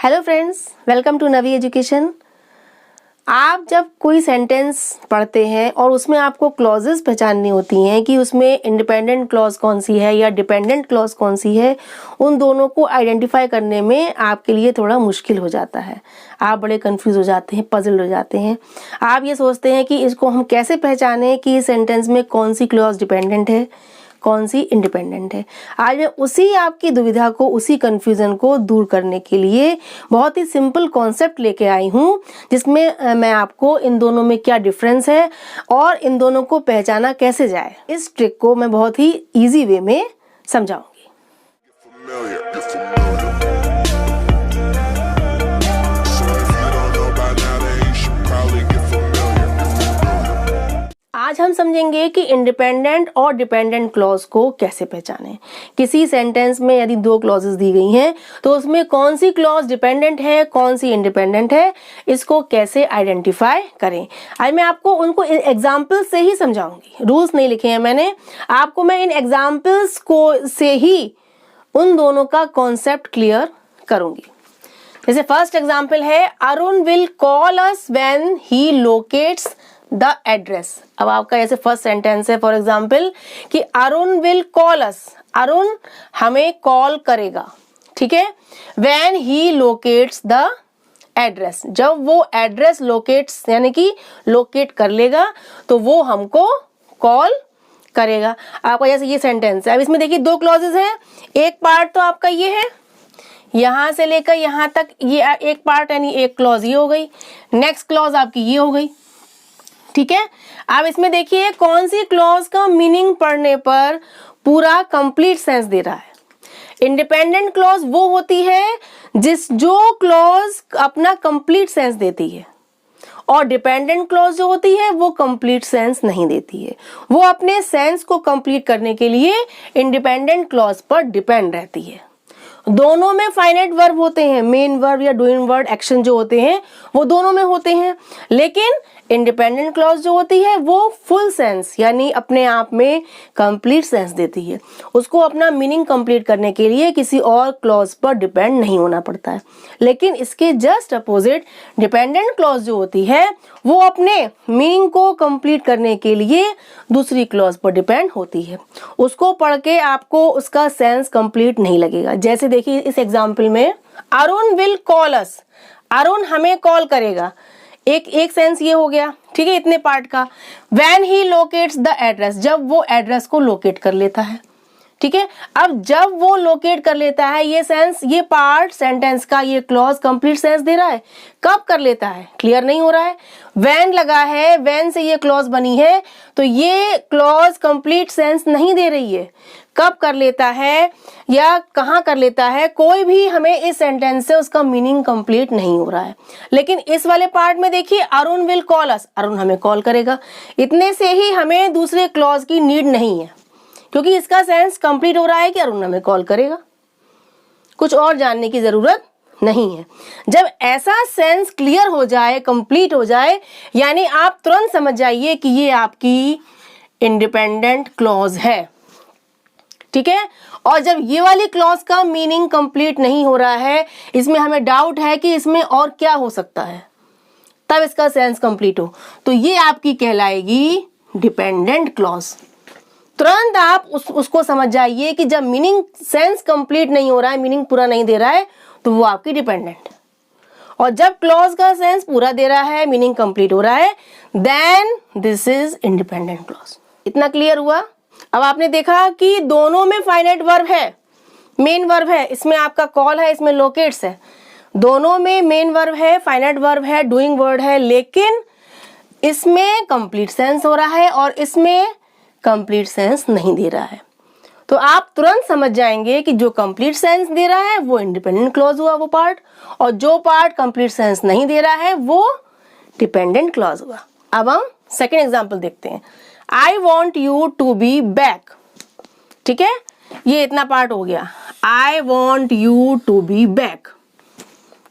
Hello friends, welcome to Navi education. आप जब कोई सेंटेंस पढ़ते हैं और उसमें आपको क्लॉजेस पहचाननी होती हैं कि उसमें इंडिपेंडेंट क्लॉज कौन सी है या डिपेंडेंट क्लॉज कौन सी है, उन दोनों को आइडेंटिफाई करने में आपके लिए थोड़ा मुश्किल हो जाता है। आप बड़े कंफ्यूज हो जाते हैं, पजल्ड हो जाते हैं। आप ये सोचते हैं कि इसको हम कैसे पहचानें कि इस सेंटेंस में कौन सी क्लॉज डिपेंडेंट है, कौन सी इंडिपेंडेंट है। आज मैं उसी आपकी दुविधा को, उसी कंफ्यूजन को दूर करने के लिए बहुत ही सिंपल कॉन्सेप्ट लेके आई हूँ, जिसमें मैं आपको इन दोनों में क्या डिफरेंस है और इन दोनों को पहचाना कैसे जाए, इस ट्रिक को मैं बहुत ही इजी वे में समझाऊंगी। आज हम समझेंगे कि इंडिपेंडेंट और डिपेंडेंट क्लॉज को कैसे पहचानें। किसी सेंटेंस में यदि दो क्लॉजेस दी गई हैं तो उसमें कौन सी क्लॉज डिपेंडेंट है, कौन सी इंडिपेंडेंट है, इसको कैसे आइडेंटिफाई करें। आज मैं आपको उनको एग्जाम्पल से ही समझाऊंगी। रूल्स नहीं लिखे हैं मैंने, आपको मैं इन एग्जाम्पल्स को से ही उन दोनों का कॉन्सेप्ट क्लियर करूंगी। जैसे फर्स्ट एग्जाम्पल है, Arun will call us when he locates the address. अब आपका ऐसे फर्स्ट सेंटेंस है फॉर एग्जाम्पल कि अरुण विल कॉल अस, अरुण हमें कॉल करेगा, ठीक है। When he locates the address, जब वो एड्रेस लोकेट्स यानी कि लोकेट कर लेगा तो वो हमको कॉल करेगा। आपका जैसे ये सेंटेंस है, अब इसमें देखिए दो क्लॉजेस हैं। एक पार्ट तो आपका ये है, यहां से लेकर यहां तक ये एक पार्ट यानी एक क्लॉज ये हो गई, नेक्स्ट क्लॉज आपकी ये हो गई, ठीक है। अब इसमें देखिए कौन सी क्लॉज का मीनिंग पढ़ने पर पूरा कंप्लीट सेंस दे रहा है। इंडिपेंडेंट क्लॉज वो होती है जो क्लॉज अपना कंप्लीट सेंस देती है, और डिपेंडेंट क्लॉज जो होती है वो कंप्लीट सेंस नहीं देती है। वो अपने सेंस को कंप्लीट करने के लिए इंडिपेंडेंट क्लॉज पर डिपेंड रहती है। दोनों में फाइनाइट वर्ब होते हैं, मेन वर्ब या डूइंग वर्ब एक्शन जो होते हैं वो दोनों में होते हैं, लेकिन इंडिपेंडेंट क्लॉज जो होती है वो फुल सेंस यानी अपने आप में कंप्लीट सेंस देती है। उसको अपना मीनिंग कंप्लीट करने के लिए किसी और क्लॉज पर डिपेंड नहीं होना पड़ता है। लेकिन इसके जस्ट अपोजिट डिपेंडेंट क्लॉज जो होती है वो अपने मीनिंग को कंप्लीट करने के लिए दूसरी क्लॉज पर डिपेंड होती है। उसको पढ़ के आपको उसका सेंस कंप्लीट नहीं लगेगा। जैसे देखिए इस एग्जाम्पल में, अरुण विल कॉल अस, अरुण हमें कॉल करेगा, एक सेंस ये हो गया, ठीक है, इतने पार्ट का। When he locates the address, जब वो एड्रेस को लोकेट कर लेता है, ठीक है। अब जब वो लोकेट कर लेता है, ये सेंस, ये पार्ट सेंटेंस का ये क्लॉज कंप्लीट सेंस दे रहा है। कब कर लेता है क्लियर नहीं हो रहा है। व्हेन लगा है, व्हेन से ये क्लॉज बनी है, तो ये क्लॉज कंप्लीट सेंस नहीं दे रही है। कब कर लेता है या कहाँ कर लेता है, कोई भी हमें इस सेंटेंस से उसका मीनिंग कंप्लीट नहीं हो रहा है। लेकिन इस वाले पार्ट में देखिए, अरुण विल कॉल अस, अरुण हमें कॉल करेगा, इतने से ही हमें दूसरे क्लॉज की नीड नहीं है, क्योंकि इसका सेंस कंप्लीट हो रहा है कि अरुण हमें कॉल करेगा। कुछ और जानने की जरूरत नहीं है। जब ऐसा सेंस क्लियर हो जाए, कंप्लीट हो जाए, यानी आप तुरंत समझ जाइए कि ये आपकी इंडिपेंडेंट क्लॉज है, ठीक है। और जब ये वाली क्लॉज का मीनिंग कंप्लीट नहीं हो रहा है, इसमें हमें डाउट है कि इसमें और क्या हो सकता है, तब इसका सेंस कंप्लीट हो, तो ये आपकी कहलाएगी डिपेंडेंट क्लॉज। तुरंत आप उसको समझ जाइए कि जब मीनिंग सेंस कंप्लीट नहीं हो रहा है, मीनिंग पूरा नहीं दे रहा है, तो वो आपकी डिपेंडेंट। और जब क्लॉज का सेंस पूरा दे रहा है, मीनिंग कंप्लीट हो रहा है, then this is independent clause. इतना क्लियर हुआ। अब आपने देखा कि दोनों में फाइनाइट वर्ब है, मेन वर्ब है, इसमें आपका कॉल है, इसमें लोकेट्स है। दोनों में मेन वर्ब है, फाइनाइट वर्ब है, डूइंग वर्ड है, लेकिन इसमें कंप्लीट सेंस हो रहा है और इसमें कंप्लीट सेंस नहीं दे रहा है। तो आप तुरंत समझ जाएंगे कि जो कंप्लीट सेंस दे रहा है वो इंडिपेंडेंट क्लॉज हुआ वो पार्ट, और जो पार्ट कंप्लीट सेंस नहीं दे रहा है वो डिपेंडेंट क्लॉज हुआ। अब हम सेकेंड एग्जाम्पल देखते हैं। I want you to be back, ठीक है, ये इतना पार्ट हो गया। I want you to be back,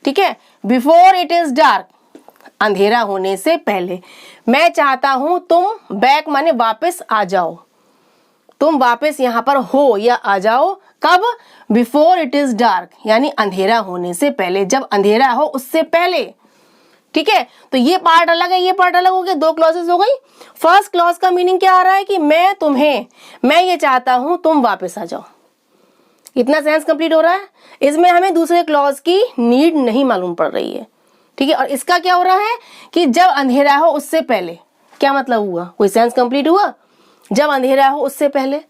ठीक है। Before it is dark, अंधेरा होने से पहले। मैं चाहता हूं तुम बैक माने वापस आ जाओ, तुम वापस यहाँ पर हो या आ जाओ कब? बिफोर इट इज डार्क, यानी अंधेरा होने से पहले, जब अंधेरा हो उससे पहले। ठीक है, तो ये पार्ट अलग है, ये पार्ट अलग हो गया, दो क्लॉजेस हो गई। फर्स्ट क्लॉज का मीनिंग क्या आ रहा है कि मैं ये चाहता हूं तुम वापस आ जाओ। इतना सेंस कंप्लीट हो रहा है। इसमें हमें दूसरे क्लॉज की नीड नहीं मालूम पड़ रही है। ठीक है, और इसका क्या हो रहा है कि जब अंधेरा हो उससे पहले, क्या मतलब हुआ? कोई सेंस कंप्लीट हुआ? जब अंधेरा हो उससे पहले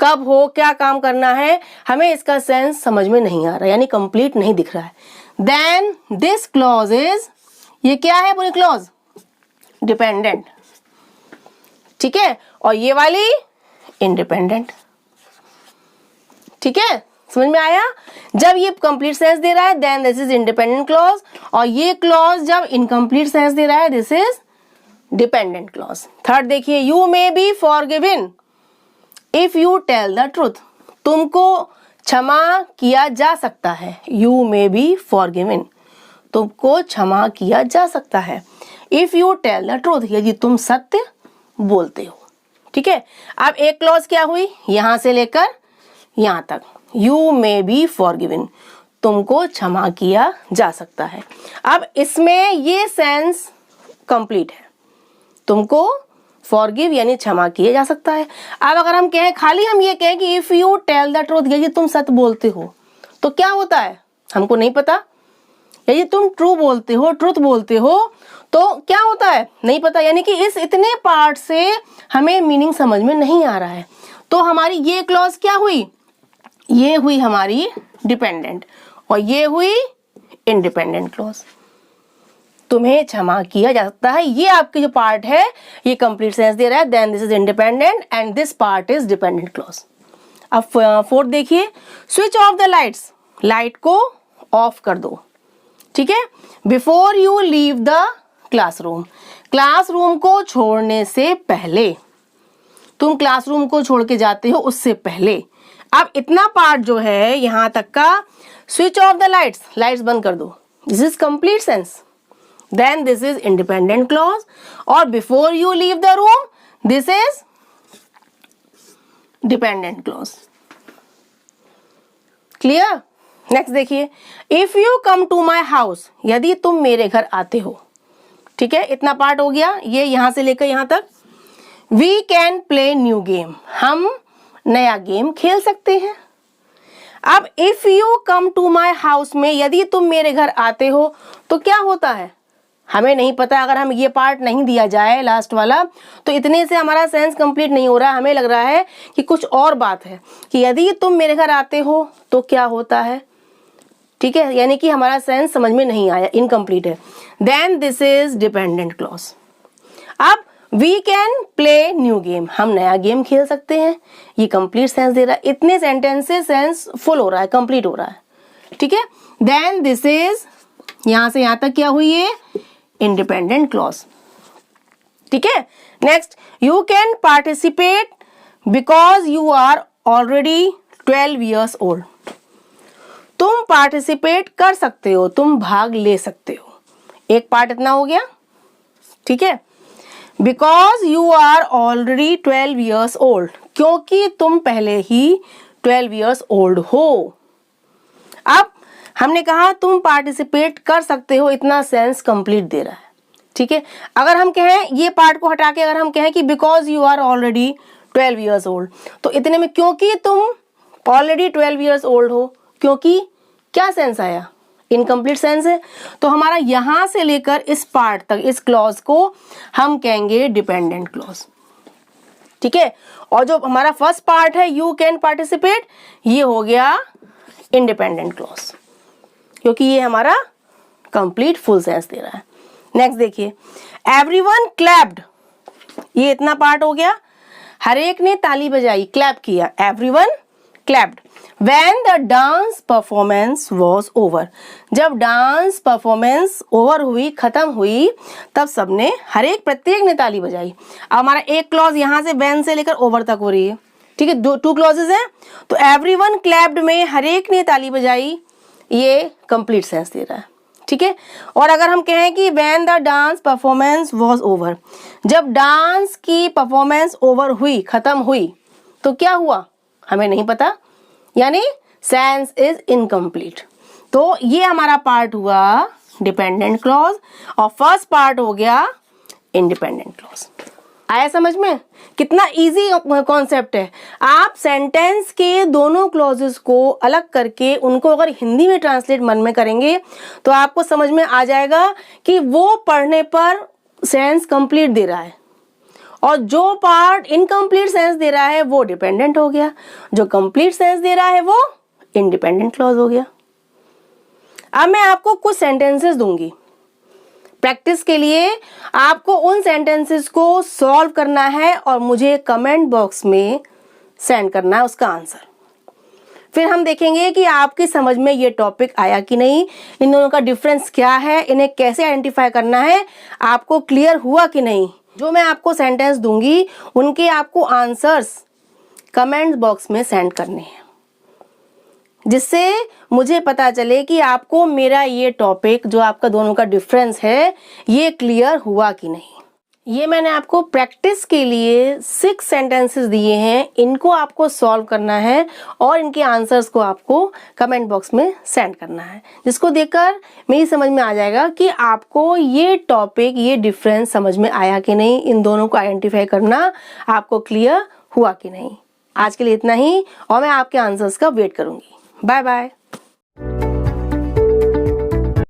कब हो, क्या काम करना है, हमें इसका सेंस समझ में नहीं आ रहा, यानी कंप्लीट नहीं दिख रहा है। देन दिस क्लॉज इज, ये क्या है पूरी क्लॉज? डिपेंडेंट। ठीक है, और ये वाली इंडिपेंडेंट। ठीक है, समझ में आया? जब ये कंप्लीट सेंस दे रहा है then this is independent clause, और ये क्लॉज जब इनकम्प्लीट सेंस दे रहा है this is dependent clause. Third देखिए, you may be forgiven if you tell the truth, तुमको क्षमा किया जा सकता है। यू मे बी फॉरगिवन, तुमको क्षमा किया जा सकता है। If you tell the truth, यदि तुम सत्य बोलते हो। ठीक है, अब एक क्लॉज क्या हुई, यहां से लेकर यहां तक, यू मे बी फॉरगिवन, तुमको क्षमा किया जा सकता है। अब इसमें ये सेंस कंप्लीट है, तुमको फॉरगिव यानी क्षमा किया जा सकता है। अब अगर हम कहें, खाली हम ये कहें कि if you tell the truth, यदि तुम सत्य बोलते हो, तो क्या होता है हमको नहीं पता। यदि तुम ट्रू बोलते हो, ट्रूथ बोलते हो, तो क्या होता है नहीं पता, यानी कि इस इतने पार्ट से हमें मीनिंग समझ में नहीं आ रहा है। तो हमारी ये क्लॉज क्या हुई, ये हुई हमारी डिपेंडेंट, और ये हुई इंडिपेंडेंट क्लॉज। तुम्हें क्षमा किया जा सकता है, ये आपके जो पार्ट है ये कंप्लीट सेंस दे रहा है। Then this is independent and this part is dependent clause. अब फोर्थ देखिए, switch off the lights, light को ऑफ कर दो। ठीक है, before you leave the classroom, classroom को छोड़ने से पहले, तुम क्लासरूम को छोड़ के जाते हो उससे पहले। अब इतना पार्ट जो है यहां तक का, switch off the lights, lights बंद कर दो, this is complete sense. Then this is independent clause, और before you leave the room this is dependent clause. Clear? Next देखिए, if you come to my house, यदि तुम मेरे घर आते हो। ठीक है, इतना पार्ट हो गया, ये यहां से लेकर यहां तक। We can play new game, हम नया गेम खेल सकते हैं। अब if you come to my house में यदि तुम मेरे घर आते हो तो क्या होता है हमें नहीं पता। अगर हम ये पार्ट नहीं दिया जाए लास्ट वाला, तो इतने से हमारा सेंस कंप्लीट नहीं हो रहा। हमें लग रहा है कि कुछ और बात है, कि यदि तुम मेरे घर आते हो तो क्या होता है। ठीक है, यानी कि हमारा सेंस समझ में नहीं आया, इनकम्प्लीट है। Then this is dependent clause. अब we can play new game, हम नया गेम खेल सकते हैं, ये कंप्लीट सेंस दे रहा है। इतने सेंटेंस से सेंस फुल हो रहा है, कंप्लीट हो रहा है। ठीक है, देन दिस इज, यहां से यहां तक क्या हुई है, इंडिपेंडेंट क्लॉज। ठीक है, next, you can participate because you are already 12 years old, तुम पार्टिसिपेट कर सकते हो, तुम भाग ले सकते हो। एक पार्ट इतना हो गया। ठीक है, because you are already 12 years old, क्योंकि तुम पहले ही 12 years ओल्ड हो। अब हमने कहा तुम पार्टिसिपेट कर सकते हो, इतना सेंस कंप्लीट दे रहा है। ठीक है, अगर हम कहें ये पार्ट को हटा के अगर हम कहें कि because you are already 12 years old, तो इतने में क्योंकि तुम ऑलरेडी 12 years ओल्ड हो, क्योंकि क्या सेंस आया, इनकम्प्लीट सेंस है। तो हमारा यहां से लेकर इस पार्ट तक, इस क्लॉज को हम कहेंगे डिपेंडेंट क्लॉज। ठीक है, और जो हमारा फर्स्ट पार्ट है यू कैन पार्टिसिपेट, ये हो गया इंडिपेंडेंट क्लॉज, क्योंकि ये हमारा कंप्लीट फुल सेंस दे रहा है। नेक्स्ट देखिए, एवरीवन क्लैप्ड, ये इतना पार्ट हो गया, हर एक ने ताली बजाई, क्लैप किया, everyone clapped. When the dance performance was over, जब डांस परफॉर्मेंस ओवर हुई, खत्म हुई, तब सबने, हर एक प्रत्येक ने ताली बजाई। अब हमारा एक क्लॉज यहां से व्हेन से लेकर ओवर तक हो रही है। ठीक है, टू क्लॉजेज हैं, तो एवरीवन क्लैप्ड में हर एक ने ताली बजाई, ये कंप्लीट सेंस दे रहा है। ठीक है, और अगर हम कहें कि when the dance performance was over, जब डांस की परफॉर्मेंस ओवर हुई, खत्म हुई, तो क्या हुआ हमें नहीं पता। यानी सेंस इज इनकम्प्लीट। तो ये हमारा पार्ट हुआ डिपेंडेंट क्लॉज और फर्स्ट पार्ट हो गया इंडिपेंडेंट क्लॉज। आया समझ में? कितना इजी कॉन्सेप्ट है। आप सेंटेंस के दोनों क्लॉजेस को अलग करके उनको अगर हिंदी में ट्रांसलेट मन में करेंगे तो आपको समझ में आ जाएगा कि वो पढ़ने पर सेंस कंप्लीट दे रहा है और जो पार्ट इनकम्प्लीट सेंस दे रहा है वो डिपेंडेंट हो गया, जो कंप्लीट सेंस दे रहा है वो इंडिपेंडेंट क्लॉज हो गया। अब मैं आपको कुछ सेंटेंसेस दूंगी प्रैक्टिस के लिए। आपको उन सेंटेंसेस को सॉल्व करना है और मुझे कमेंट बॉक्स में सेंड करना है उसका आंसर। फिर हम देखेंगे कि आपकी समझ में ये टॉपिक आया कि नहीं, इन दोनों का डिफरेंस क्या है, इन्हें कैसे आइडेंटिफाई करना है, आपको क्लियर हुआ कि नहीं। जो मैं आपको सेंटेंस दूंगी उनके आपको आंसर्स कमेंट बॉक्स में सेंड करने हैं, जिससे मुझे पता चले कि आपको मेरा ये टॉपिक जो आपका दोनों का डिफरेंस है ये क्लियर हुआ कि नहीं। ये मैंने आपको प्रैक्टिस के लिए 6 सेंटेंसेस दिए हैं, इनको आपको सॉल्व करना है और इनके आंसर्स को आपको कमेंट बॉक्स में सेंड करना है, जिसको देखकर मेरी समझ में आ जाएगा कि आपको ये टॉपिक ये डिफरेंस समझ में आया कि नहीं, इन दोनों को आइडेंटिफाई करना आपको क्लियर हुआ कि नहीं। आज के लिए इतना ही और मैं आपके आंसर्स का वेट करूंगी। Bye bye.